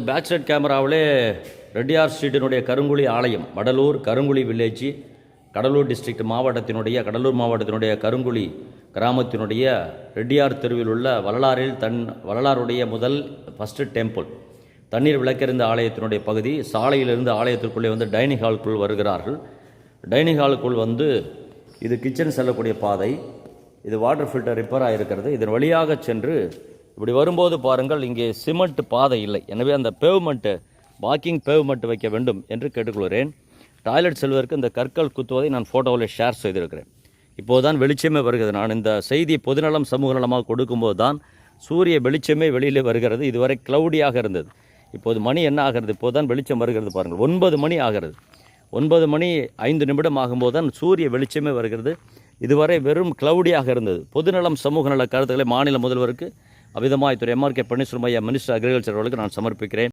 Bauxite கேமராவிலே Reddiar ஸ்ட்ரீட்டினுடைய Karunguzhi ஆலயம், Vadalur Karunguzhi village, Cuddalore மாவட்டத்தினுடைய கருங்குழி கிராமத்தினுடைய ரெட்டியார் தெருவில் உள்ள வரலாறுடைய முதல் ஃபஸ்ட்டு டெம்பிள், தண்ணீர் விளக்கெறிந்த ஆலயத்தினுடைய பகுதி. சாலையிலிருந்து ஆலயத்திற்குள்ளே வந்து டைனிங் ஹாலுக்குள் வருகிறார்கள். டைனிங் ஹாலுக்குள் வந்து இது கிச்சன் செல்லக்கூடிய பாதை. இது வாட்டர் ஃபில்டர் ரிப்பேர் ஆகிருக்கிறது. இதன் வழியாக சென்று இப்படி வரும்போது பாருங்கள், இங்கே சிமெண்ட் பாதை இல்லை. எனவே அந்த வாக்கிங் பேவ்மெண்ட் வைக்க வேண்டும் என்று கேட்டுக்கொள்கிறேன். டாய்லெட் செல்வதற்கு இந்த கற்கள் குத்துவதை நான் ஃபோட்டோவில் ஷேர் செய்திருக்கிறேன். இப்போதுதான் வெளிச்சமே வருகிறது. நான் இந்த செய்தி பொதுநலம் சமூக நலமாக கொடுக்கும்போது தான் சூரிய வெளிச்சமே வெளியிலே வருகிறது. இதுவரை க்ளவுடியாக இருந்தது. இப்போது மணி என்ன ஆகிறது? இப்போது தான் வெளிச்சம் வருகிறது பாருங்கள். 9 மணி ஆகிறது. 9 மணி 5 நிமிடம் ஆகும்போது தான் சூரிய வெளிச்சமே வருகிறது. இதுவரை வெறும் க்ளவுடியாக இருந்தது. பொதுநலம் சமூக நல கருத்துக்களை மாநில முதல்வருக்கு அவிதமாய் திரு MRK பன்னீர்செல்வம் ஐயா, மினிஸ்டர் அக்ரிகல்ச்சர் அவர்களுக்கு நான் சமர்ப்பிக்கிறேன்.